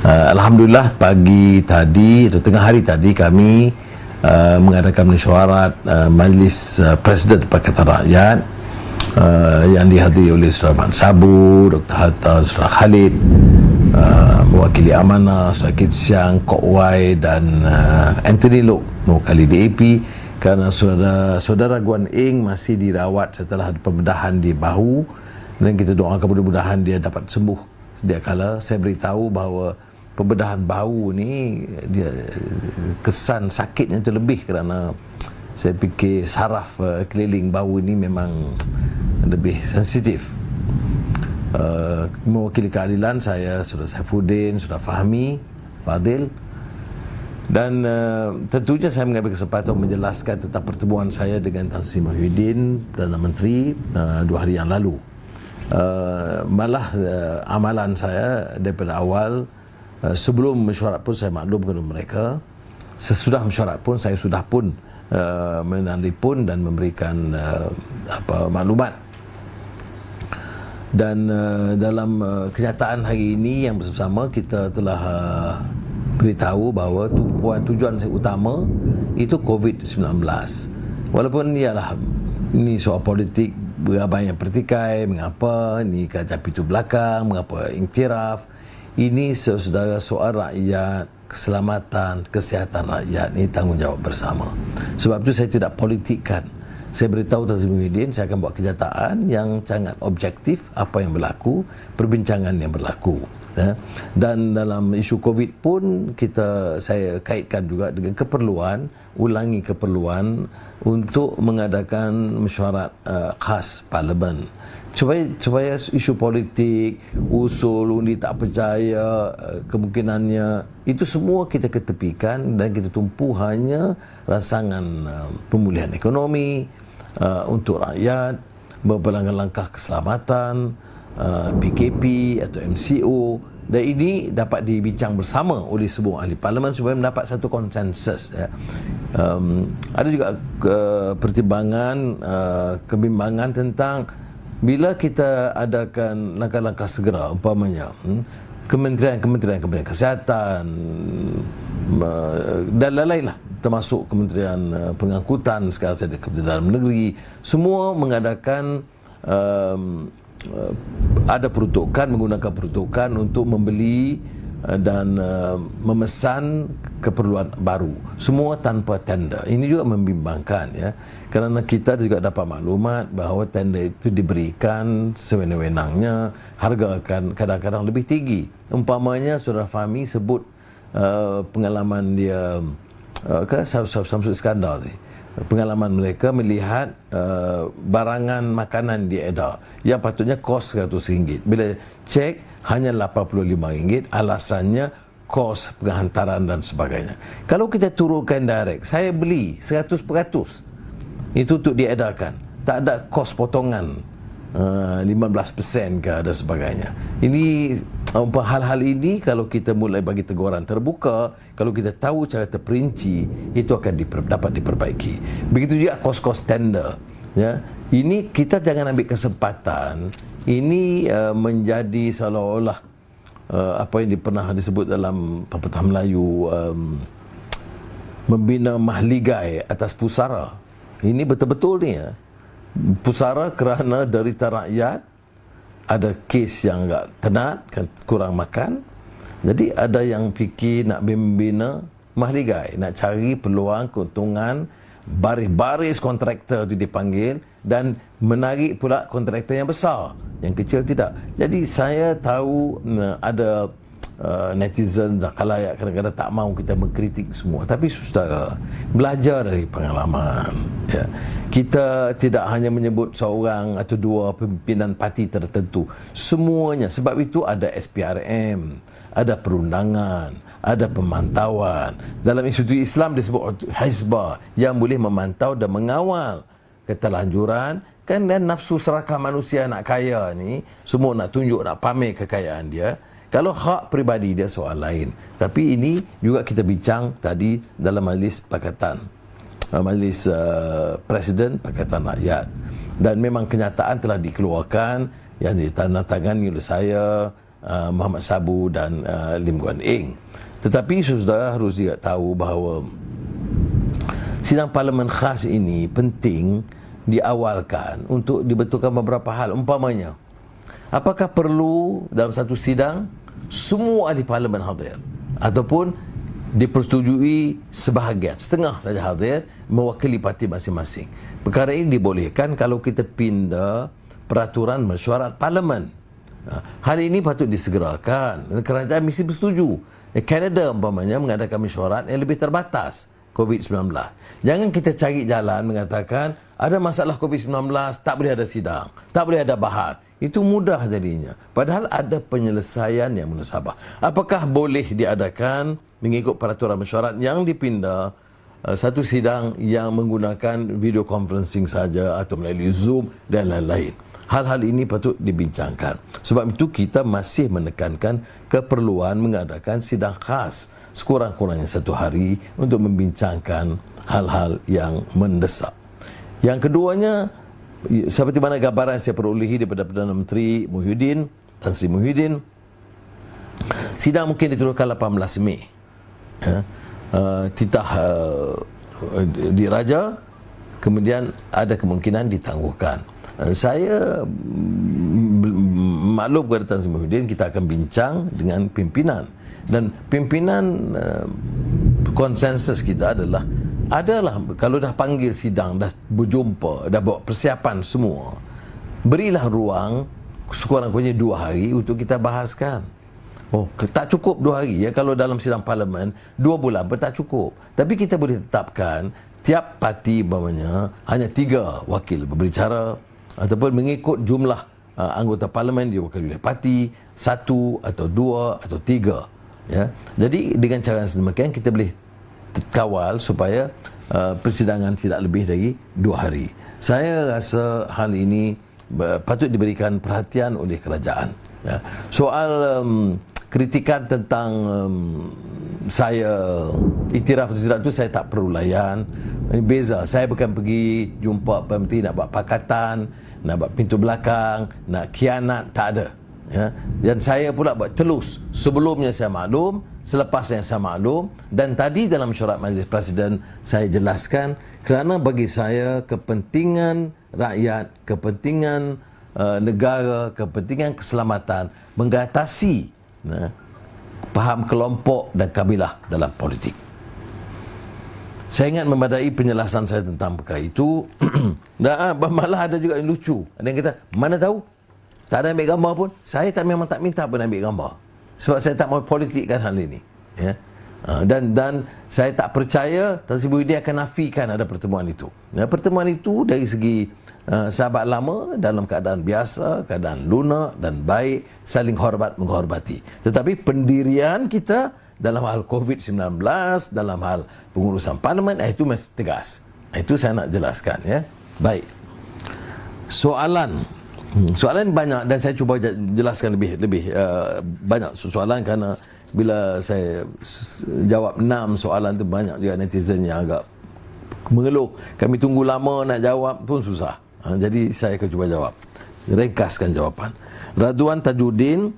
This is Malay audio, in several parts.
Alhamdulillah pagi tadi atau tengah hari tadi kami mengadakan mesyuarat Majlis Presiden Pakatan Rakyat yang dihadiri oleh Saudara Mat Sabu, Dr. Hatta, Saudara Khalid, mewakili Amanah, Saudara Kit Siang, Kok Wai dan Anthony Lok mewakili DAP, kerana saudara Guan Eng masih dirawat setelah pembedahan di bahu, dan kita doakan mudah-mudahan dia dapat sembuh sedia kala. Saya beritahu bahawa pembedahan bahu ni dia kesan sakitnya itu lebih kerana saya fikir saraf keliling bahu ini memang lebih sensitif. Mewakili keadilan saya Saudara Saifuddin, Saudara Fahmi Fadil, dan tentunya saya mengambil kesempatan menjelaskan tentang pertemuan saya dengan Tan Sri Muhyiddin, Perdana Menteri, 2 hari yang lalu. Malah amalan saya daripada awal, sebelum mesyuarat pun saya maklum kepada mereka, sesudah mesyuarat pun saya sudah pun menelpon dan memberikan maklumat. Dan dalam kenyataan hari ini yang bersama kita telah beritahu bahawa tujuan saya utama itu COVID-19. Walaupun ialah ini soal politik, ramai yang pertikai, mengapa ni kata pintu belakang, mengapa iktiraf. Ini saudara soal rakyat, keselamatan, kesihatan rakyat, ini tanggungjawab bersama. Sebab itu saya tidak politikkan. Saya beritahu Tan Sri Muhyiddin saya akan buat kenyataan yang sangat objektif apa yang berlaku, perbincangan yang berlaku. Dan dalam isu COVID pun saya kaitkan juga dengan ulangi keperluan untuk mengadakan mesyuarat khas Parlimen, supaya isu politik, usul undi tak percaya, kemungkinannya itu semua kita ketepikan dan kita tumpu hanya rancangan pemulihan ekonomi untuk rakyat, beberapa langkah keselamatan, PKP atau MCO, dan ini dapat dibincang bersama oleh semua ahli parlimen supaya mendapat satu konsensus. Ada juga pertimbangan, kebimbangan tentang bila kita adakan langkah-langkah segera, umpamanya kementerian kesihatan dan lain-lain lah, termasuk Kementerian Pengangkutan, sekarang saya ada Kementerian Dalam Negeri, semua mengadakan ada peruntukan, menggunakan peruntukan untuk membeli dan memesan keperluan baru, semua tanpa tender. Ini juga membimbangkan, ya, kerana kita juga dapat maklumat bahawa tender itu diberikan sewenang-wenangnya, harga akan kadang-kadang lebih tinggi. Umpamanya Saudara Fahmi sebut pengalaman dia Samsul Iskandar ni, pengalaman mereka melihat barangan makanan diedar yang patutnya kos RM100, bila cek hanya RM85, alasannya kos penghantaran dan sebagainya. Kalau kita turunkan direct, saya beli 100% itu untuk diedarkan, tak ada kos potongan 15% ke ada sebagainya. Ini hal-hal ini kalau kita mulai bagi teguran terbuka, kalau kita tahu cara terperinci, itu akan dapat diperbaiki. Begitu juga kos-kos tender, ya. Ini kita jangan ambil kesempatan ini menjadi seolah-olah apa yang pernah disebut dalam pepatah Melayu, membina mahligai atas pusara. Ini betul-betul ni, ya. Pusara kerana derita rakyat, ada kes yang agak tenat, kurang makan. Jadi ada yang fikir nak membina mahligai, nak cari peluang keuntungan, baris-baris kontraktor itu dipanggil dan menarik pula kontraktor yang besar, yang kecil tidak. Jadi saya tahu ada netizen dan khalayak kadang-kadang tak mahu kita mengkritik semua, tapi saudara, belajar dari pengalaman, ya. Kita tidak hanya menyebut seorang atau dua pimpinan parti tertentu, semuanya. Sebab itu ada SPRM, ada perundangan, ada pemantauan. Dalam institusi Islam disebut Hizbah yang boleh memantau dan mengawal keterlanjuran. Kan, dan nafsu serakah manusia nak kaya ni, semua nak tunjuk, nak pamer kekayaan dia. Kalau hak peribadi dia soal lain. Tapi ini juga kita bincang tadi dalam majlis majlis Presiden Pakatan Rakyat. Dan memang kenyataan telah dikeluarkan yang ditandatangani oleh saya, Muhammad Sabu dan Lim Guan Eng. Tetapi sudah harus juga tahu bahawa sidang parlimen khas ini penting diawalkan untuk dibetulkan beberapa hal. Umpamanya, apakah perlu dalam satu sidang semua ahli parlimen hadir ataupun dipersetujui sebahagian, setengah saja hadir mewakili parti masing-masing. Perkara ini dibolehkan kalau kita pindah peraturan mesyuarat parlimen. Hal ini patut disegerakan. Kerajaan mesti bersetuju. Kanada umpamanya mengadakan mesyuarat yang lebih terbatas COVID-19. Jangan kita cari jalan mengatakan ada masalah COVID-19, tak boleh ada sidang, tak boleh ada bahas. Itu mudah jadinya. Padahal ada penyelesaian yang munasabah. Apakah boleh diadakan mengikut peraturan mesyuarat yang dipindah satu sidang yang menggunakan video conferencing saja atau melalui Zoom dan lain-lain. Hal-hal ini patut dibincangkan. Sebab itu kita masih menekankan keperluan mengadakan sidang khas sekurang-kurangnya satu hari untuk membincangkan hal-hal yang mendesak. Yang keduanya, seperti mana gambaran saya perolehi daripada Perdana Menteri Muhyiddin, Tan Sri Muhyiddin, sidang mungkin diteruskan 18 Mei. Titah diraja, kemudian ada kemungkinan ditangguhkan. Saya maklum kepada Tan Sri Muhyiddin, kita akan bincang dengan pimpinan, dan pimpinan konsensus kita adalah kalau dah panggil sidang, dah berjumpa, dah buat persiapan semua, berilah ruang sekurang-kurangnya 2 hari untuk kita bahaskan. Tak cukup 2 hari ya. Kalau dalam sidang parlimen 2 bulan pun tak cukup. Tapi kita boleh tetapkan tiap parti umpamanya hanya 3 wakil berbicara, ataupun mengikut jumlah anggota parlimen diwakili oleh parti, 1 atau 2 atau 3 ya. Jadi dengan cara sedemikian kita boleh kawal supaya persidangan tidak lebih dari 2 hari. Saya rasa hal ini patut diberikan perhatian oleh kerajaan ya. Soal kritikan tentang saya iktiraf atau tidak tu saya tak perlu layan. Beza, saya bukan pergi jumpa Menteri nak buat pakatan, nak buat pintu belakang, nak khianat, tak ada ya. Dan saya pula buat telus. Sebelumnya saya maklum, selepasnya saya maklum, dan tadi dalam mesyuarat Majlis Presiden saya jelaskan kerana bagi saya kepentingan rakyat, kepentingan negara, kepentingan keselamatan mengatasi faham kelompok dan kabilah dalam politik. Saya ingat memadai penjelasan saya tentang perkara itu. Dan malah ada juga yang lucu. Ada yang kata, mana tahu? Tak ada ambil gambar pun. Saya memang tak minta pun ambil gambar. Sebab saya tak mau politikkan hal ini. Ya. Dan saya tak percaya Tan Sri Muhyiddin akan nafikan ada pertemuan itu. Pertemuan itu dari segi sahabat lama dalam keadaan biasa, keadaan lunak dan baik, saling hormat menghormati. Tetapi pendirian kita dalam hal COVID-19, dalam hal pengurusan parlimen, itu mesti tegas. Itu saya nak jelaskan ya. Baik. Soalan banyak dan saya cuba jelaskan lebih banyak soalan, kerana bila saya jawab 6 soalan tu banyak juga netizen yang agak mengeluh. Kami tunggu lama nak jawab pun susah. Jadi saya akan cuba jawab. Ringkaskan jawapan. Radwan Tajuddin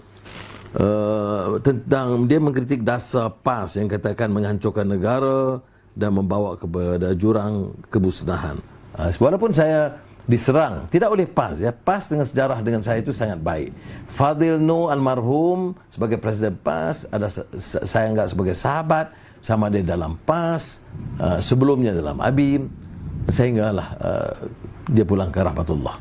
tentang dia mengkritik dasar PAS yang katakan menghancurkan negara dan membawa kepada jurang kemusnahan. Walaupun saya diserang tidak oleh PAS ya, PAS dengan sejarah dengan saya itu sangat baik. Fadil Noor almarhum sebagai presiden PAS, ada saya anggap sebagai sahabat, sama dia dalam PAS, sebelumnya dalam ABIM, sehinggalah dia pulang ke rahmatullah.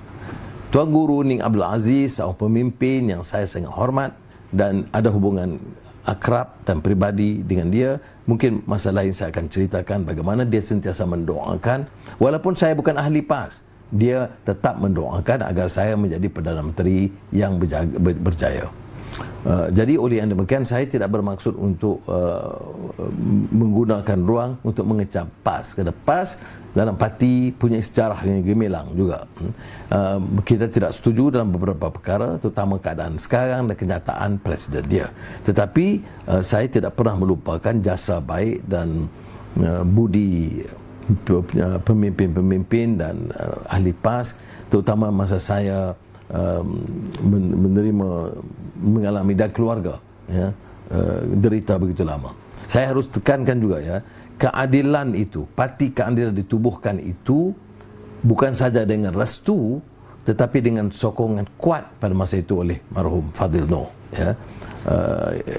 Tuan Guru Ning Abdul Aziz, seorang pemimpin yang saya sangat hormat dan ada hubungan akrab dan peribadi dengan dia. Mungkin masa lain saya akan ceritakan bagaimana dia sentiasa mendoakan, walaupun saya bukan ahli PAS, dia tetap mendoakan agar saya menjadi Perdana Menteri yang berjaya. Jadi oleh yang demikian, saya tidak bermaksud untuk menggunakan ruang untuk mengecam PAS. Kerana PAS dalam parti punya sejarah yang gemilang juga. Kita tidak setuju dalam beberapa perkara, terutama keadaan sekarang dan kenyataan presiden dia. Tetapi saya tidak pernah melupakan jasa baik dan budi pemimpin-pemimpin dan ahli PAS, terutama masa saya mengalami dan keluarga ya, derita begitu lama. Saya harus tekankan juga ya, keadilan itu, parti keadilan ditubuhkan itu bukan saja dengan restu tetapi dengan sokongan kuat pada masa itu oleh marhum Fadil Noor ya.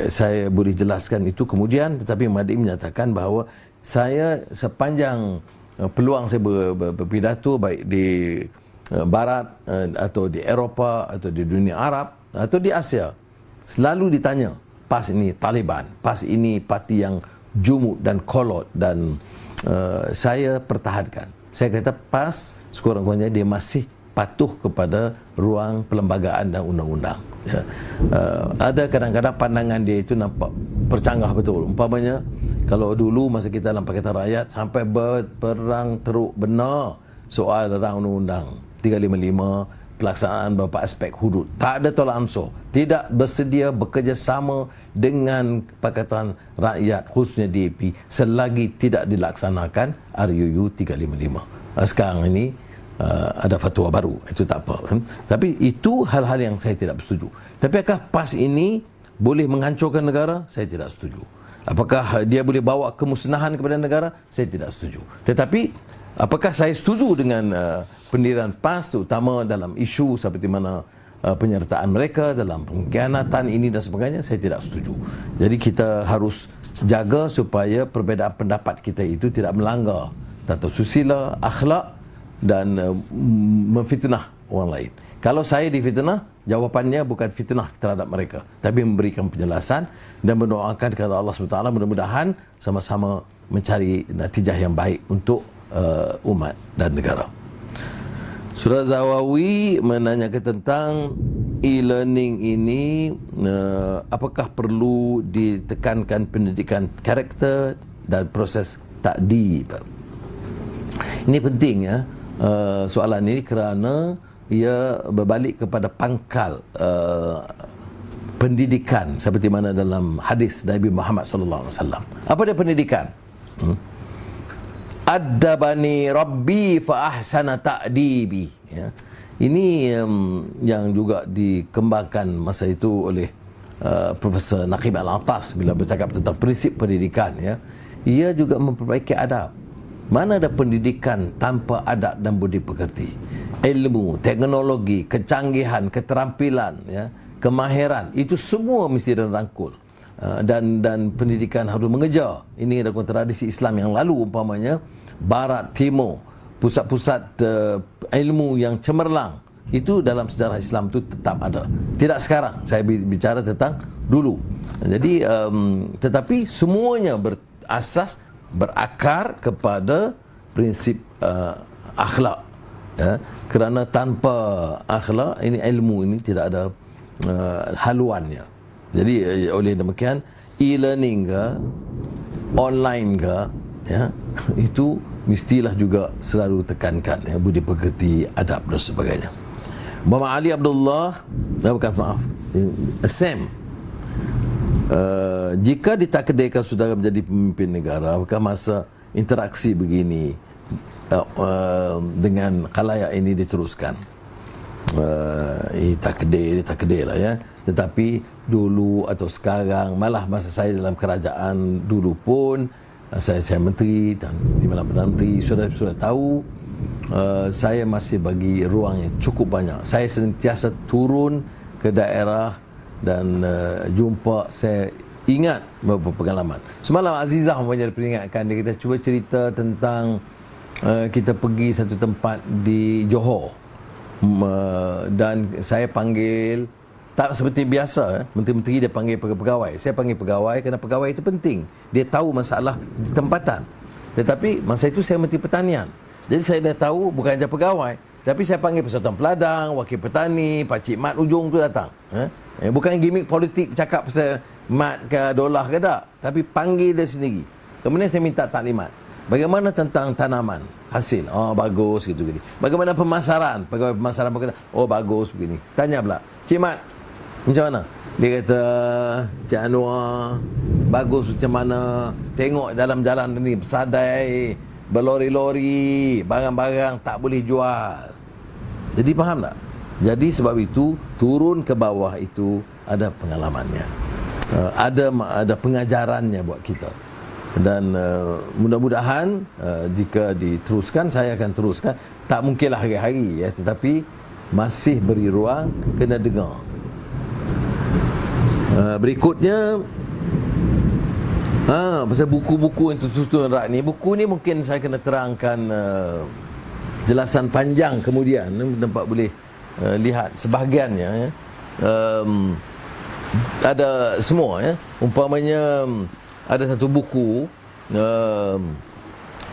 Saya boleh jelaskan itu kemudian, tetapi Mahdi menyatakan bahawa saya sepanjang peluang saya berpidato baik di Barat atau di Eropah atau di dunia Arab atau di Asia, selalu ditanya, PAS ini Taliban, PAS ini parti yang jumud dan kolot, dan saya pertahankan. Saya kata PAS sekurang-kurangnya dia masih patuh kepada ruang perlembagaan dan undang-undang ya. Ada kadang-kadang pandangan dia itu nampak percanggah betul. Umpamanya kalau dulu masa kita dalam Pakatan Rakyat sampai berperang teruk benar soal rang undang-undang 355, pelaksanaan beberapa aspek hudud, tak ada tolak ansur, tidak bersedia bekerjasama dengan Pakatan Rakyat khususnya DAP selagi tidak dilaksanakan RUU 355. Sekarang ini ada fatwa baru, itu tak apa. Tapi itu hal-hal yang saya tidak bersetuju. Tapi apakah PAS ini boleh menghancurkan negara? Saya tidak setuju. Apakah dia boleh bawa kemusnahan kepada negara? Saya tidak setuju. Tetapi apakah saya setuju dengan pendirian PAS, terutama dalam isu seperti mana penyertaan mereka dalam pengkhianatan ini dan sebagainya? Saya tidak setuju. Jadi kita harus jaga supaya perbezaan pendapat kita itu tidak melanggar tata susila, akhlak dan memfitnah orang lain. Kalau saya difitnah, jawapannya bukan fitnah terhadap mereka, tapi memberikan penjelasan dan mendoakan kepada Allah SWT mudah-mudahan sama-sama mencari natijah yang baik untuk umat dan negara. Surah Zawawi menanyakan tentang e-learning ini, apakah perlu ditekankan pendidikan karakter dan proses takdib. Ini penting ya, soalan ini, kerana ia berbalik kepada pangkal pendidikan seperti mana dalam hadis Nabi Muhammad SAW. Apa dia pendidikan? Adabani Rabbi fa ahsana ta'dibi ya. Ini yang juga dikembangkan masa itu oleh Profesor Naqib Al-Atas bila bercakap tentang prinsip pendidikan ya. Ia juga memperbaiki adab. Mana ada pendidikan tanpa adab dan budi pekerti? Ilmu, teknologi, kecanggihan, keterampilan, ya, kemahiran, itu semua mesti dirangkul. Dan pendidikan harus mengejar. Ini adalah tradisi Islam yang lalu, umpamanya Barat, Timur, pusat-pusat ilmu yang cemerlang, itu dalam sejarah Islam itu tetap ada. Tidak sekarang, saya bicara tentang dulu. Jadi, tetapi semuanya berasas, berakar kepada prinsip akhlak ya. Kerana tanpa akhlak ini, ilmu ini tidak ada haluannya. Jadi oleh demikian e-learning ke, online ke ya, itu mestilah juga selalu tekankan ya, budi pekerti, adab dan sebagainya. Muhammad Ali Abdullah, Sam, jika ditakdirkan saudara menjadi pemimpin negara, apakah masa interaksi begini dengan khalayak ini diteruskan? Takdir lah ya. Tetapi dulu atau sekarang, malah masa saya dalam kerajaan dulu pun, saya menteri dan timbalan Perdana Menteri, sudah tahu, saya masih bagi ruang yang cukup banyak. Saya sentiasa turun ke daerah dan jumpa. Saya ingat beberapa pengalaman. Semalam Azizah punya peringatkan, dia kata cuba cerita tentang kita pergi satu tempat di Johor, dan saya panggil, tak seperti biasa menteri-menteri dia panggil pegawai. Saya panggil pegawai kerana pegawai itu penting, dia tahu masalah di tempatan. Tetapi masa itu saya Menteri Pertanian, jadi saya dah tahu bukan saja pegawai, tapi saya panggil Persatuan Peladang, Wakil Petani, Pakcik Mat ujung tu datang. Bukan gimmick politik cakap pasal mat ke dolar ke tak, tapi panggil dia sendiri. Kemudian saya minta taklimat. Bagaimana tentang tanaman hasil? Oh bagus gitu. Bagaimana pemasaran? Pegawai pemasaran berkata, oh bagus begini. Tanya pula, Cik Mat, macam mana? Dia kata, Cik Anwar, bagus macam mana? Tengok dalam jalan ni bersadai, berlori-lori, barang-barang tak boleh jual. Jadi faham tak? Jadi sebab itu turun ke bawah itu ada pengalamannya, ada pengajarannya buat kita. Dan mudah-mudahan jika diteruskan, saya akan teruskan. Tak mungkinlah hari-hari ya, tetapi masih beri ruang kena dengar. Berikutnya pasal buku-buku yang tersusun rak ni. Buku ni mungkin saya kena terangkan jelasan panjang kemudian, nampak boleh lihat sebahagiannya ya. Ada semua ya. Umpamanya ada satu buku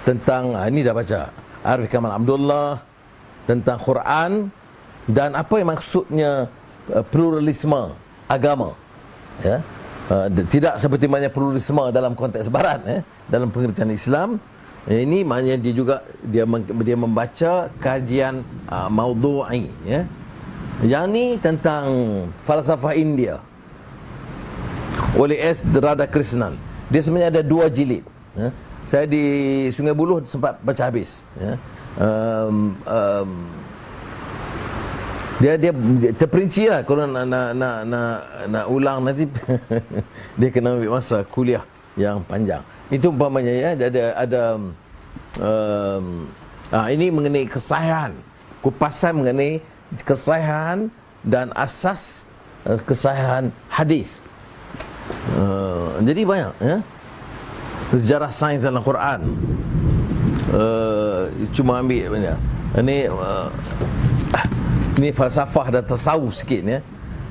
tentang ini dah baca, Arif Kamal Abdullah, tentang Quran dan apa yang maksudnya pluralisme agama ya. Tidak seperti mana pluralisme dalam konteks barat ya, dalam pengertian Islam. Ini maknanya dia membaca kajian maudhu'i ya. Yang ni tentang falsafah India oleh S. Radhakrishnan. Dia sebenarnya ada 2 jilid ya. Saya di Sungai Buloh sempat baca habis ya. Dia terperinci lah. Kalau nak ulang nanti dia kena ambil masa kuliah yang panjang. Itu umpamanya ya, ada ini mengenai kesahihan, kupasan mengenai kesahihan dan asas kesahihan hadis. Jadi banyak ya. Sejarah sains dalam Quran. Cuma ambil banyak. Ini falsafah dan tasawuf sikit ya.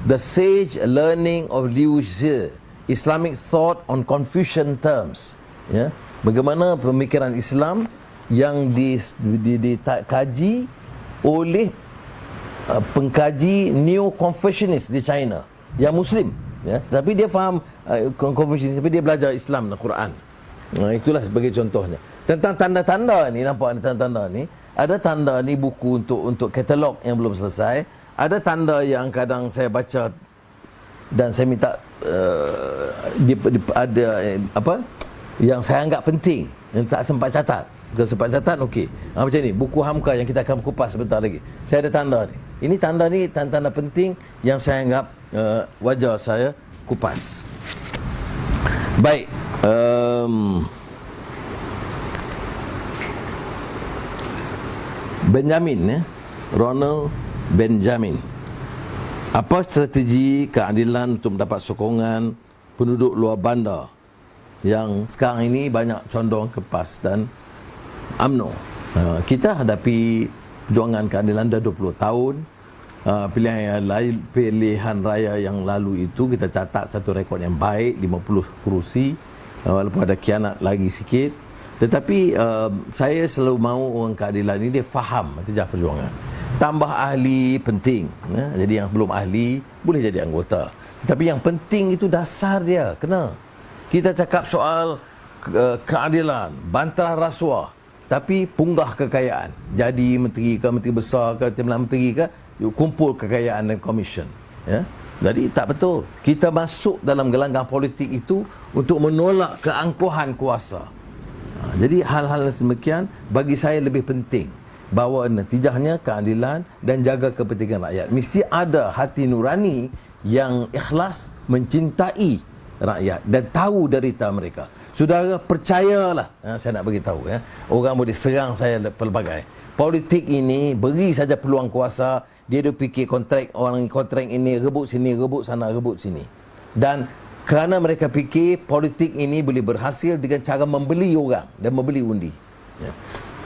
The Sage Learning of Liu Zi, Islamic Thought on Confucian Terms ya. Bagaimana pemikiran Islam yang dikaji oleh pengkaji Neo-Confucianist di China yang Muslim ya. Tapi dia faham Confucianism, tapi dia belajar Islam dan Quran. Itulah sebagai contohnya. Tentang tanda-tanda ni, nampak ni tanda-tanda ni. Ada tanda ni buku untuk katalog yang belum selesai. Ada tanda yang kadang saya baca dan saya minta ada apa yang saya anggap penting, yang tak sempat catat. Kalau sempat catat okey. Macam ni buku Hamka yang kita akan kupas sebentar lagi. Saya ada tanda ni. Ini tanda ni tanda-tanda penting yang saya anggap wajar saya kupas. Baik. Benjamin Ronald Benjamin. Apa strategi keadilan untuk mendapat sokongan penduduk luar bandar yang sekarang ini banyak condong ke PAS dan UMNO? Kita hadapi perjuangan keadilan dah 20 tahun. Pilihan raya yang lalu itu kita catat satu rekod yang baik, 50 kerusi, walaupun ada khianat lagi sikit. Tetapi saya selalu mahu orang keadilan ini dia faham tijah perjuangan. Tambah ahli penting ya? Jadi yang belum ahli boleh jadi anggota. Tetapi yang penting itu dasar dia. Kena kita cakap soal keadilan, bantah rasuah, tapi punggah kekayaan. Jadi menteri ke, menteri besar ke, timbalan menteri ke, kumpul kekayaan dan komisen ya? Jadi tak betul. Kita masuk dalam gelanggang politik itu untuk menolak keangkuhan kuasa. Jadi hal-hal demikian bagi saya lebih penting, bahawa natijahnya keadilan dan jaga kepentingan rakyat. Mesti ada hati nurani yang ikhlas mencintai rakyat dan tahu derita mereka. Saudara percayalah, saya nak bagi tahu ya. Orang boleh serang saya pelbagai. Politik ini beri saja peluang kuasa, dia fikir kontrak, orang kontrak ini rebut sini, rebut sana, rebut sini. Dan kerana mereka fikir politik ini boleh berhasil dengan cara membeli orang dan membeli undi ya.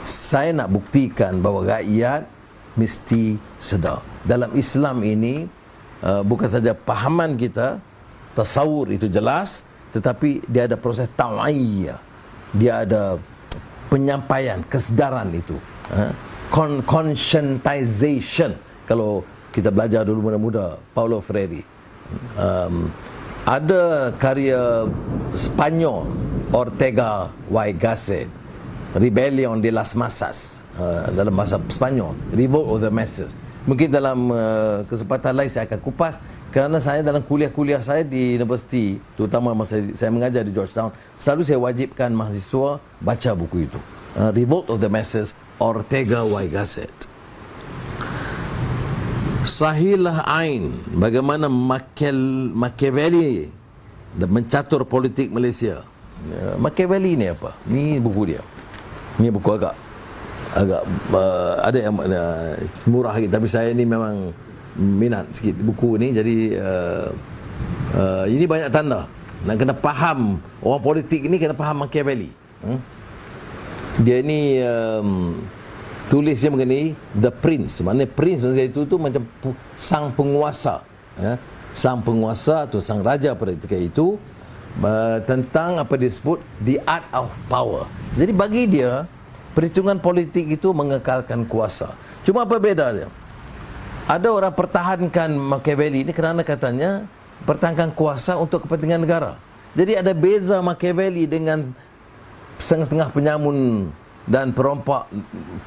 Saya nak buktikan bahawa rakyat mesti sedar. Dalam Islam ini bukan saja pahaman kita, tasawur itu jelas, tetapi dia ada proses taw'iyah. Dia ada penyampaian kesedaran itu, conscientization. Kalau kita belajar dulu muda-muda Paulo Freire, ada karya Spanyol Ortega y Gasset, Rebellion de las Masas, dalam bahasa Spanyol, Revolt of the Masses. Mungkin dalam kesempatan lain saya akan kupas, kerana saya dalam kuliah-kuliah saya di universiti, terutama masa saya mengajar di Georgetown, selalu saya wajibkan mahasiswa baca buku itu, Revolt of the Masses, Ortega y Gasset. Sahilah Ain, bagaimana Machiavelli mencatur politik Malaysia. Machiavelli ni apa? Ni buku dia. Ni buku agak ada yang murah sikit, tapi saya ni memang minat sikit buku ni. Jadi ini banyak tanda. Nak kena faham orang politik ni, kena faham Machiavelli. Dia ni tulisnya mengenai The Prince. Maknanya Prince masa itu macam sang penguasa, sang penguasa atau sang raja pada ketika itu, tentang apa disebut the art of power. Jadi bagi dia, perhitungan politik itu mengekalkan kuasa. Cuma apa beda dia? Ada orang pertahankan Machiavelli ini kerana katanya pertahankan kuasa untuk kepentingan negara. Jadi ada beza Machiavelli dengan setengah-setengah penyamun dan perompak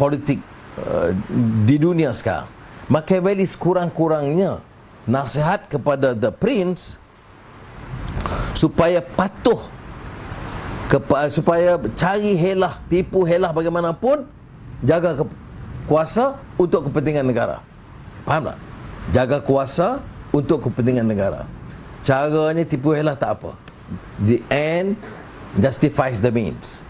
politik di dunia sekarang. Machiavelli sekurang-kurangnya nasihat kepada The Prince supaya patuh, supaya cari helah, tipu helah bagaimanapun, jaga kuasa untuk kepentingan negara. Faham tak? Jaga kuasa untuk kepentingan negara. Caranya tipu helah tak apa. The end justifies the means.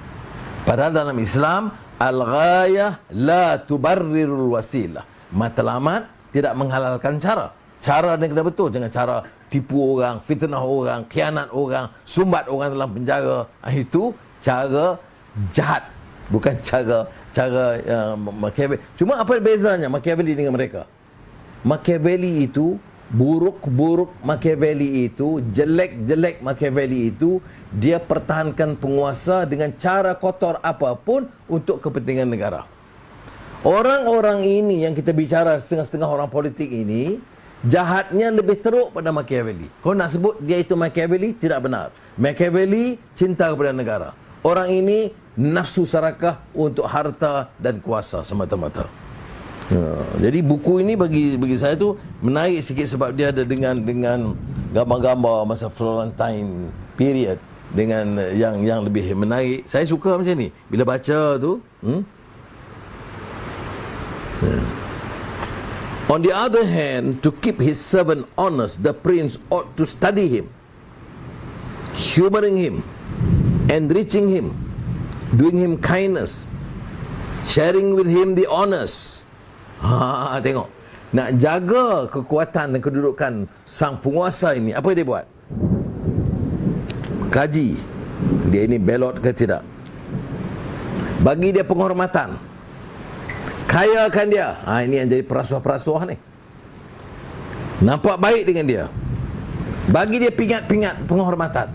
Padahal dalam Islam, al-ghayah la tubarrirul wasilah. Matlamat tidak menghalalkan cara. Cara yang kena betul, jangan cara tipu orang, fitnah orang, khianat orang, sumbat orang dalam penjara. Itu cara jahat, bukan cara Machiavelli. Cuma apa bezanya Machiavelli dengan mereka? Machiavelli itu buruk Machiavelli itu, jelek Machiavelli itu, dia pertahankan penguasa dengan cara kotor apapun untuk kepentingan negara. Orang-orang ini yang kita bicara, setengah-setengah orang politik ini, jahatnya lebih teruk pada Machiavelli. Kau nak sebut dia itu Machiavelli, tidak benar. Machiavelli cinta kepada negara. Orang ini nafsu serakah untuk harta dan kuasa semata-mata. Jadi buku ini bagi saya tu menarik sikit sebab dia ada dengan gambar-gambar masa Florentine period dengan yang lebih menarik. Saya suka macam ni bila baca tu. On the other hand, to keep his servant honest, the prince ought to study him, humoring him, enriching him, doing him kindness, sharing with him the honors. Tengok, nak jaga kekuatan dan kedudukan sang penguasa ini, apa dia buat? Kaji dia ini belot ke tidak, bagi dia penghormatan, kayakan dia. Ini yang jadi perasuah-perasuah ni. Nampak baik dengan dia, bagi dia pingat-pingat penghormatan.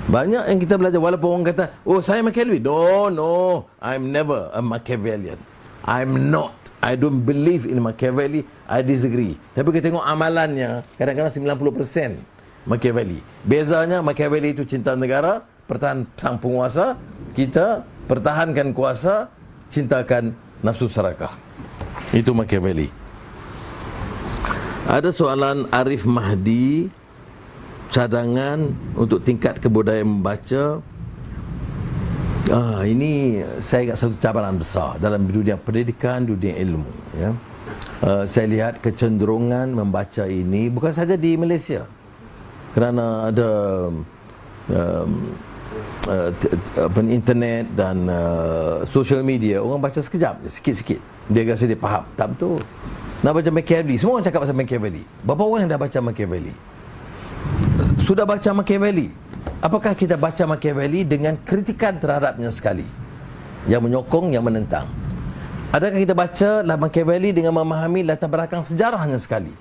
Banyak yang kita belajar, walaupun orang kata, oh saya Machiavelli. No, I'm never a Machiavellian. I'm not. I don't believe in Machiavelli. I disagree. Tapi kita tengok amalannya, kadang-kadang 90% Machiavelli. Bezanya Machiavelli itu cinta negara, pertahan sang penguasa. Kita pertahankan kuasa, cintakan nafsu serakah. Itu Machiavelli. Ada soalan Arif Mahdi, cadangan untuk tingkat kebudayaan membaca. Ini saya ingat satu cabaran besar dalam dunia pendidikan, dunia ilmu, ya. Saya lihat kecenderungan membaca ini bukan saja di Malaysia, kerana ada internet dan social media. Orang baca sekejap, sikit-sikit dia rasa dia faham. Tak betul. Nak baca Machiavelli, semua orang cakap pasal Machiavelli. Berapa orang yang dah baca Machiavelli? Sudah baca Machiavelli? Apakah kita baca Machiavelli dengan kritikan terhadapnya sekali, yang menyokong, yang menentang? Adakah kita baca Machiavelli dengan memahami latar belakang sejarahnya sekali?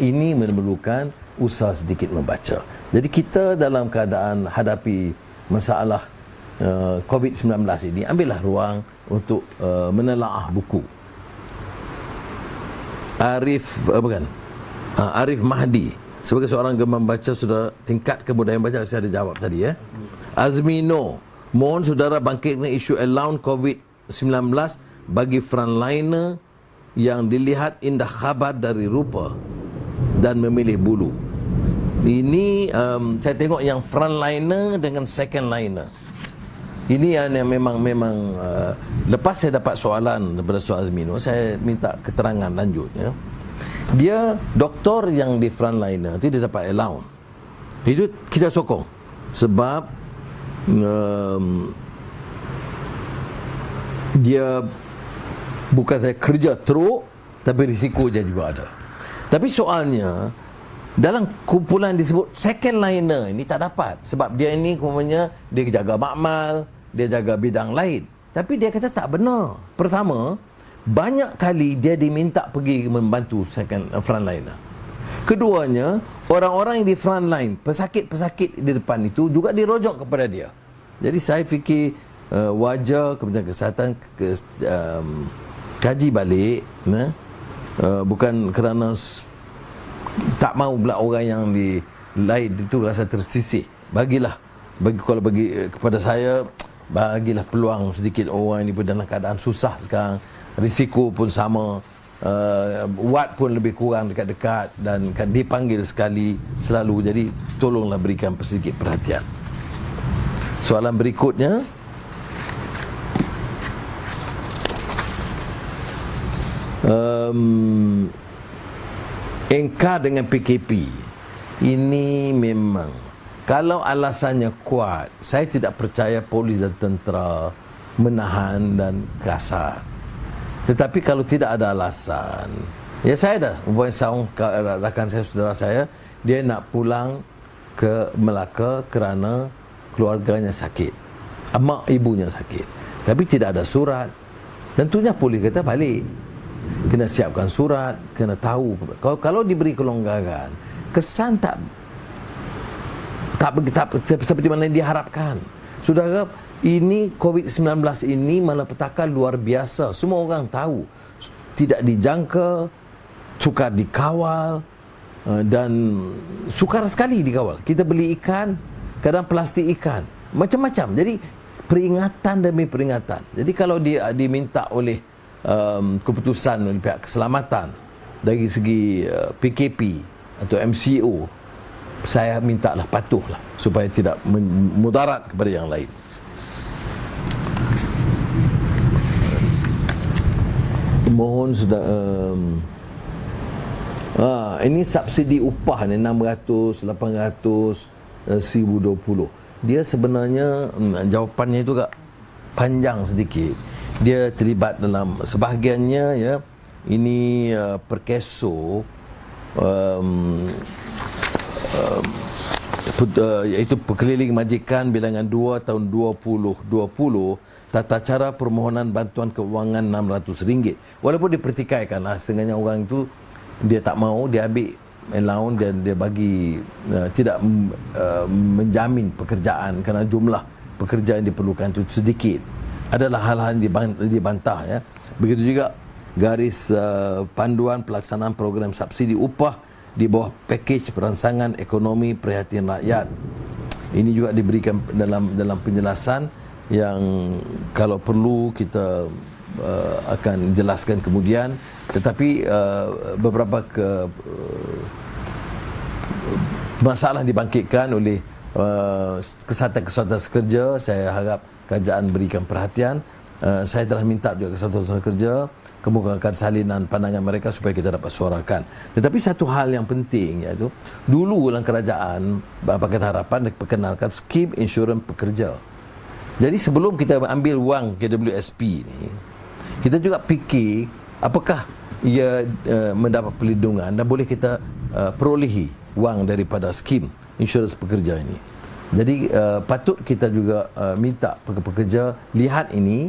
Ini memerlukan usaha sedikit membaca. Jadi kita dalam keadaan hadapi masalah COVID-19 ini, ambillah ruang untuk menelaah buku. Arif Mahdi, sebagai seorang gemar membaca, sudah tingkat kebudayaan baca, saya ada jawab tadi, ya. Azmino, mohon saudara bangkitkan isu allowance COVID-19 bagi frontliner yang dilihat indah khabar dari rupa dan memilih bulu. Ini saya tengok yang frontliner dengan second liner. Ini yang memang lepas saya dapat soalan daripada Soal Azmino, saya minta keterangan lanjut, ya. Dia doktor yang di frontliner itu dia dapat allowance. Itu kita sokong sebab dia bukan saya kerja teruk, tapi risiko dia juga ada. Tapi soalnya dalam kumpulan disebut second liner ini tak dapat, sebab dia ini umpamanya dia jaga makmal, dia jaga bidang lain. Tapi dia kata tak benar. Pertama, banyak kali dia diminta pergi membantu second frontliner. Keduanya, orang-orang yang di frontline, pesakit-pesakit di depan itu juga dirojok kepada dia. Jadi saya fikir wajar Kementerian Kesihatan kaji balik, bukan kerana tak mahu pula orang yang di lain itu rasa tersisih. Kalau bagi kepada saya, bagilah peluang sedikit orang ini pun dalam keadaan susah sekarang. Risiko pun sama, wad pun lebih kurang dekat-dekat dan kan dipanggil sekali selalu. Jadi tolonglah berikan sedikit perhatian. Soalan berikutnya, engkar dengan PKP ini memang, kalau alasannya kuat, saya tidak percaya polis dan tentera menahan dan kasar. Tetapi kalau tidak ada alasan, ya saya dah mempunyai seorang rakan saya, saudara saya, dia nak pulang ke Melaka kerana keluarganya sakit, mak ibunya sakit, tapi tidak ada surat. Tentunya polis kata balik, kena siapkan surat, kena tahu. Kalau diberi kelonggaran, kesan tak seperti mana yang diharapkan. Saudara, ini COVID-19 ini malapetaka luar biasa. Semua orang tahu, tidak dijangka, sukar dikawal, dan sukar sekali dikawal. Kita beli ikan, kadang plastik ikan, macam-macam. Jadi peringatan demi peringatan. Jadi kalau dia diminta oleh keputusan oleh pihak keselamatan dari segi PKP atau MCO, saya mintalah patuhlah supaya tidak mudarat kepada yang lain. Mohon sudah ini subsidi upah ni 600, 800, 1020. Dia sebenarnya jawapannya itu agak panjang sedikit. Dia terlibat dalam sebahagiannya, ya, ini perkeso, iaitu Perkeliling Majikan Bilangan 2 tahun 2020, tata cara permohonan bantuan kewangan RM600. Walaupun dipertikaikanlah, setengahnya orang itu dia tak mahu, dia ambil allowance dan dia bagi tidak menjamin pekerjaan kerana jumlah pekerja yang diperlukan itu sedikit. Adalah hal-hal yang dibantah, ya. Begitu juga garis panduan pelaksanaan program subsidi upah di bawah pakej perancangan ekonomi perhatian rakyat. Ini juga diberikan dalam penjelasan yang kalau perlu kita akan jelaskan kemudian. Tetapi beberapa masalah dibangkitkan oleh kesatuan-kesatuan kerja. Saya harap kerajaan berikan perhatian. Saya telah minta juga kesatuan-kesatuan kerja kemukakan salinan pandangan mereka supaya kita dapat suarakan. Tetapi satu hal yang penting, iaitu dulu dalam kerajaan Pakatan Harapan diperkenalkan skim insurans pekerja. Jadi sebelum kita ambil wang KWSP ni, kita juga fikir apakah ia mendapat perlindungan dan boleh kita perolehi wang daripada skim insurans pekerja ini. Jadi patut kita juga minta pekerja lihat ini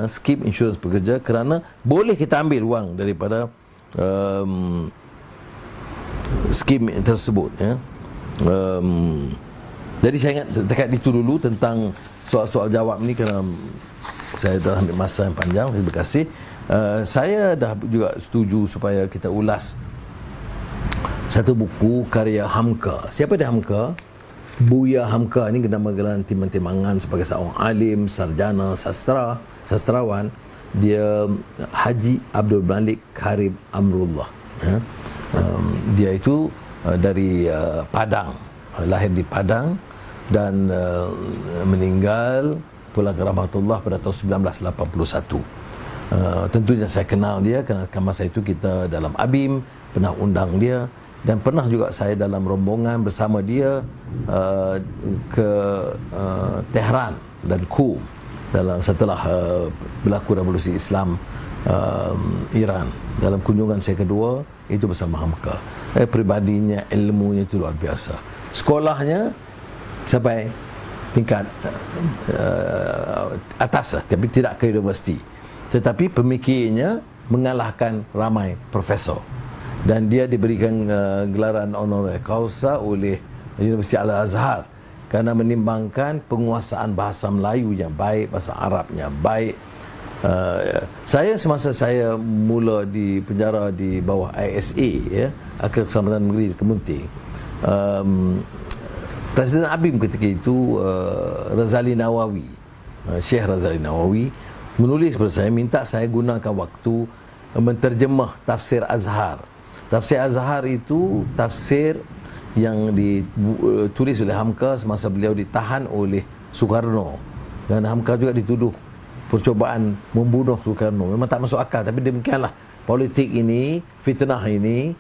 skim insurans pekerja, kerana boleh kita ambil wang daripada skim tersebut, ya. Jadi saya ingat dekat itu dulu tentang soal-soal jawab ni, kerana saya dah ambil masa yang panjang. Terima kasih. Saya dah juga setuju supaya kita ulas satu buku karya Hamka. Siapa dia Hamka? Buya Hamka ni nama gelar timang-timangan sebagai seorang alim, sarjana, sastrawan. Dia Haji Abdul Malik Karim Amrullah, ya. Dia itu dari Padang, lahir di Padang dan meninggal pulang ke rahmatullah pada tahun 1981. Tentunya saya kenal dia kerana masa itu kita dalam ABIM pernah undang dia, dan pernah juga saya dalam rombongan bersama dia ke Tehran dan Qum setelah berlaku revolusi Islam Iran. Dalam kunjungan saya kedua itu bersama Hamka. Pribadinya, ilmunya itu luar biasa. Sekolahnya sampai tingkat atas lah, tapi tidak ke universiti. Tetapi pemikirnya mengalahkan ramai profesor. Dan dia diberikan gelaran honoris causa oleh Universiti Al-Azhar kerana menimbangkan penguasaan bahasa Melayu yang baik, bahasa Arabnya baik. Saya semasa saya mula di penjara di bawah ISA, ya, Akhir Keselamatan Negeri di Kemunting, Presiden ABIM ketika itu Razali Nawawi, Syekh Razali Nawawi menulis kepada saya, minta saya gunakan waktu menterjemah tafsir Azhar. Tafsir Azhar itu tafsir yang ditulis oleh Hamka semasa beliau ditahan oleh Soekarno, dan Hamka juga dituduh percobaan membunuh Soekarno. Memang tak masuk akal, tapi demikianlah politik ini, fitnah ini.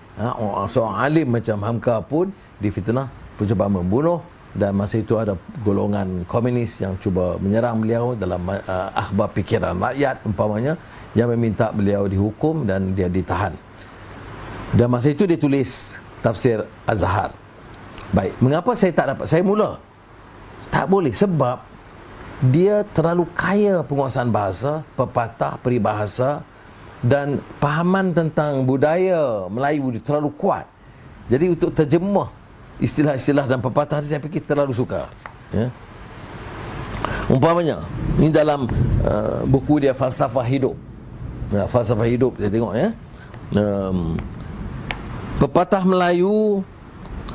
Seorang alim macam Hamka pun difitnah, percobaan membunuh, dan masa itu ada golongan komunis yang cuba menyerang beliau dalam akhbar fikiran rakyat umpamanya, yang meminta beliau dihukum dan dia ditahan. Dan masa itu dia tulis tafsir Azhar. Baik, mengapa saya tak dapat? Saya mula tak boleh sebab dia terlalu kaya penguasaan bahasa, pepatah, peribahasa, dan pahaman tentang budaya Melayu dia terlalu kuat. Jadi untuk terjemah istilah-istilah dan pepatah saya fikir terlalu sukar, ya. Umpamanya ini dalam buku dia Falsafah Hidup. Falsafah Hidup saya tengok, ya. Pepatah Melayu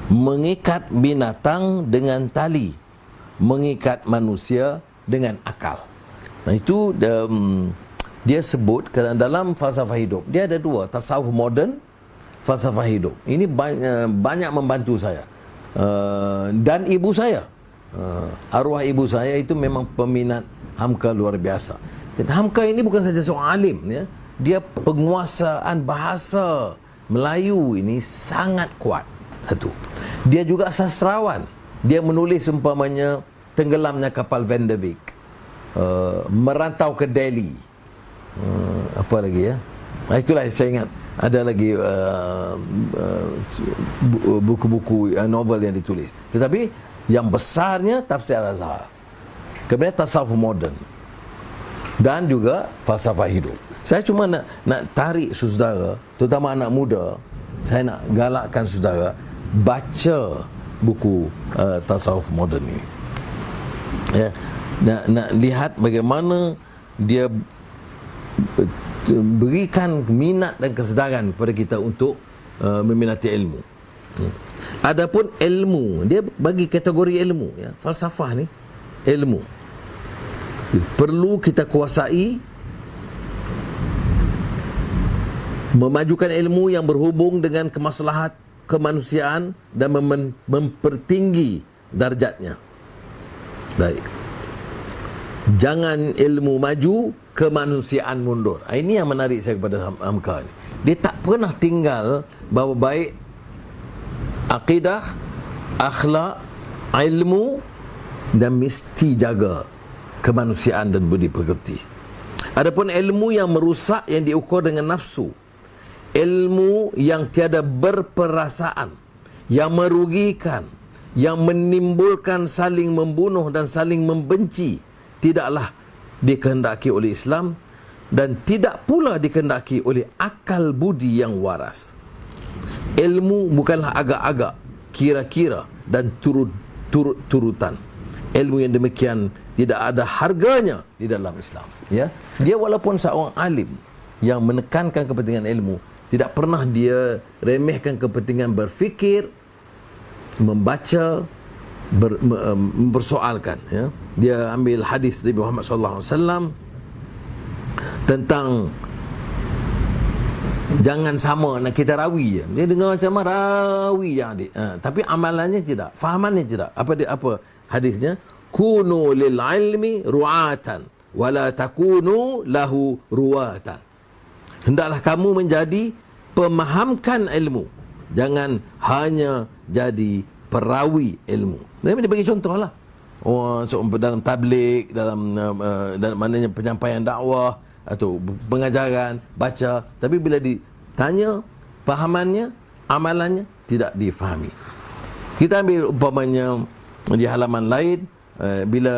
mengikat binatang dengan tali, mengikat manusia dengan akal. Nah itu dia sebut kerana dalam falsafah hidup dia ada dua, tasawuf moden, falsafah hidup. Ini banyak membantu saya dan ibu saya, arwah ibu saya itu memang peminat Hamka luar biasa. Dan Hamka ini bukan saja seorang alim, ya, dia penguasaan bahasa Melayu ini sangat kuat. Satu, dia juga sastrawan. Dia menulis umpamanya tenggelamnya kapal Van der Wijk, merantau ke Delhi, apa lagi, ya. Itulah saya ingat ada lagi buku-buku novel yang ditulis. Tetapi yang besarnya tafsir Azhar, kemudian tasawuf moden, dan juga falsafah hidup. Saya cuma nak tarik saudara, terutama anak muda, saya nak galakkan saudara baca buku tasawuf moden ini, ya. Nak lihat bagaimana dia berikan minat dan kesedaran kepada kita untuk meminati ilmu. Adapun ilmu, dia bagi kategori ilmu, ya. Falsafah ni ilmu perlu kita kuasai, memajukan ilmu yang berhubung dengan kemaslahat kemanusiaan dan mempertinggi darjatnya. Baik. Jangan ilmu maju, kemanusiaan mundur. Ini yang menarik saya kepada Hamka ni. Dia tak pernah tinggal bawa baik akidah, akhlak, ilmu, dan mesti jaga kemanusiaan dan budi pekerti. Adapun ilmu yang merusak, yang diukur dengan nafsu, ilmu yang tiada berperasaan, yang merugikan, yang menimbulkan saling membunuh dan saling membenci, tidaklah dikehendaki oleh Islam dan tidak pula dikehendaki oleh akal budi yang waras. Ilmu bukanlah agak-agak, kira-kira dan turut-turutan. Ilmu yang demikian tidak ada harganya di dalam Islam, ya. Dia walaupun seorang alim yang menekankan kepentingan ilmu, tidak pernah dia remehkan kepentingan berfikir, membaca, mempersoalkan, ya. Dia ambil hadis Nabi Muhammad SAW tentang jangan sama nak kita rawi je. Dia dengar macam rawi je adik. Tapi amalannya tidak, fahamannya tidak. Apa hadisnya? Kunu lil ilmi ru'atan wala takunu lahu ruwatan. Hendaklah kamu menjadi pemahamkan ilmu, jangan hanya jadi perawi ilmu. Dia bagi contoh lah. Dalam tabligh, dalam maknanya penyampaian dakwah atau pengajaran, baca, tapi bila ditanya fahamannya, amalannya tidak difahami. Kita ambil umpamanya di halaman lain, bila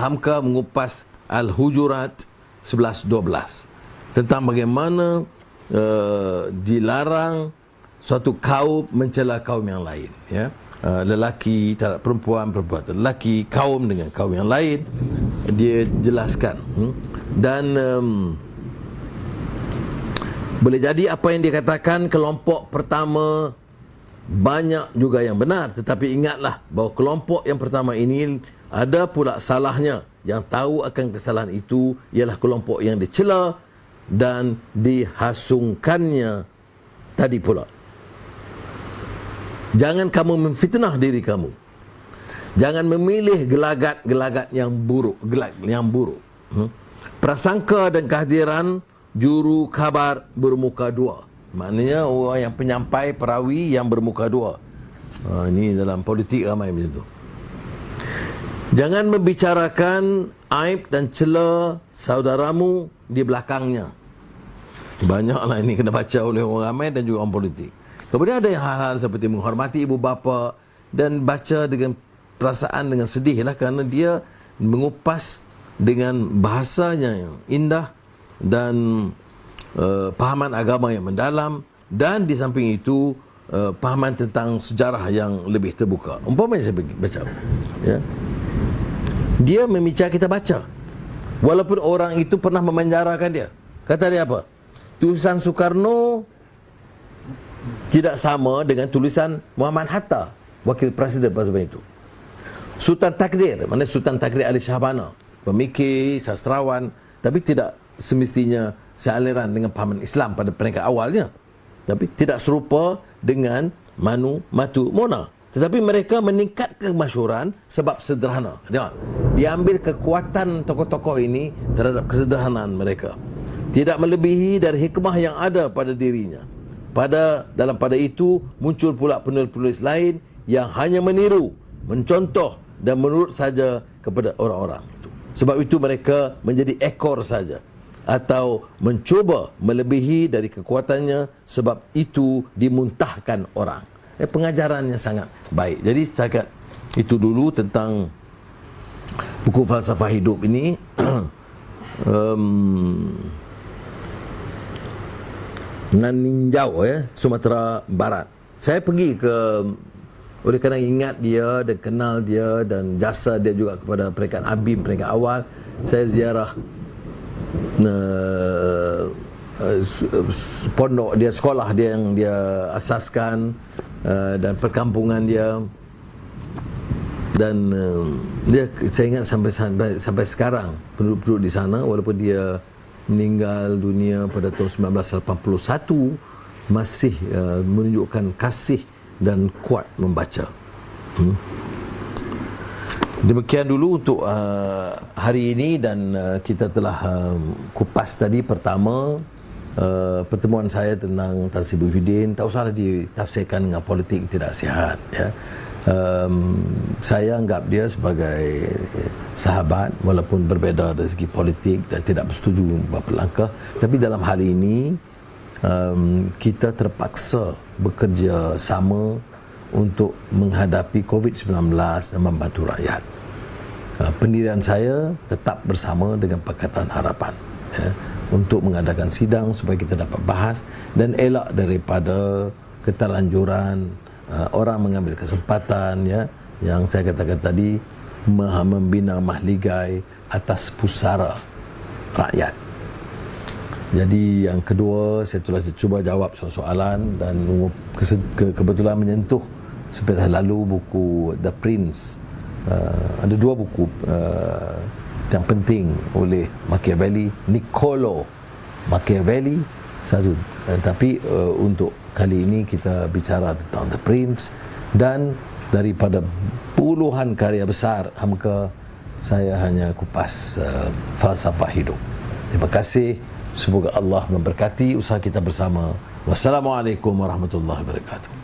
Hamka mengupas Al-Hujurat 11-12 tentang bagaimana dilarang suatu kaum mencela kaum yang lain, ya. Lelaki terhadap perempuan, perempuan terhadap lelaki, kaum dengan kaum yang lain, dia jelaskan. Dan boleh jadi apa yang dikatakan kelompok pertama banyak juga yang benar, tetapi ingatlah bahawa kelompok yang pertama ini ada pula salahnya. Yang tahu akan kesalahan itu ialah kelompok yang dicela dan dihasungkannya tadi pula. Jangan kamu memfitnah diri kamu. Jangan memilih gelagat-gelagat yang buruk, Prasangka dan kehadiran juru kabar bermuka dua. Maknanya orang yang penyampai, perawi yang bermuka dua. Ini dalam politik ramai macam tu. Jangan membicarakan aib dan cela saudaramu di belakangnya. Banyaklah ini kena baca oleh orang ramai dan juga orang politik. Kemudian ada hal-hal seperti menghormati ibu bapa dan baca dengan perasaan, dengan sedih lah, kerana dia mengupas dengan bahasanya yang indah dan pahaman agama yang mendalam, dan di samping itu pahaman tentang sejarah yang lebih terbuka. Umpamanya saya baca, ya, dia meminta kita baca walaupun orang itu pernah memenjarakan dia. Kata dia apa? Tulisan Soekarno tidak sama dengan tulisan Muhammad Hatta, wakil presiden pada zaman itu. Sultan Takdir, mana Sultan Takdir Ali Shahbana, pemikir, sastrawan, tapi tidak semestinya sealiran dengan pahaman Islam pada peringkat awalnya. Tapi tidak serupa dengan Matu Mona. Tetapi mereka meningkatkan kemasyhuran sebab sederhana. Tengok, diambil kekuatan tokoh-tokoh ini terhadap kesederhanaan mereka. Tidak melebihi dari hikmah yang ada pada dirinya. Pada itu muncul pula penulis-penulis lain yang hanya meniru, mencontoh dan menurut saja kepada orang-orang. Sebab itu mereka menjadi ekor saja, atau mencuba melebihi dari kekuatannya, sebab itu dimuntahkan orang. Pengajarannya sangat baik. Jadi setakat itu dulu tentang buku falsafah hidup ini. Naninjau, Sumatera Barat. Saya pergi oleh kerana ingat dia dan kenal dia dan jasa dia juga kepada peringkat ABIM, peringkat awal, saya ziarah pondok dia, sekolah dia yang dia asaskan, dan perkampungan dia. Dan saya ingat sampai sekarang penduduk-penduduk di sana, walaupun dia meninggal dunia pada tahun 1981, masih menunjukkan kasih dan kuat membaca. Demikian dulu untuk hari ini, dan kita telah kupas tadi pertama pertemuan saya tentang Tan Sri Muhyiddin. Tak usahlah ditafsirkan dengan politik tidak sihat, ya. Saya anggap dia sebagai sahabat walaupun berbeza dari segi politik dan tidak bersetuju beberapa langkah. Tapi dalam hal ini kita terpaksa bekerja sama untuk menghadapi COVID-19 dan membantu rakyat. Pendirian saya tetap bersama dengan Pakatan Harapan, ya, untuk mengadakan sidang supaya kita dapat bahas dan elak daripada keterlanjuran orang mengambil kesempatan, ya, yang saya katakan tadi, membina mahligai atas pusara rakyat. Jadi yang kedua, saya telah cuba jawab soalan dan kebetulan menyentuh seperti lalu buku The Prince. Ada dua buku yang penting oleh Machiavelli, Niccolo Machiavelli satu. Tapi untuk kali ini kita bicara tentang The Prince, dan daripada puluhan karya besar Hamka, saya hanya kupas falsafah hidup. Terima kasih. Semoga Allah memberkati usaha kita bersama. Wassalamualaikum warahmatullahi wabarakatuh.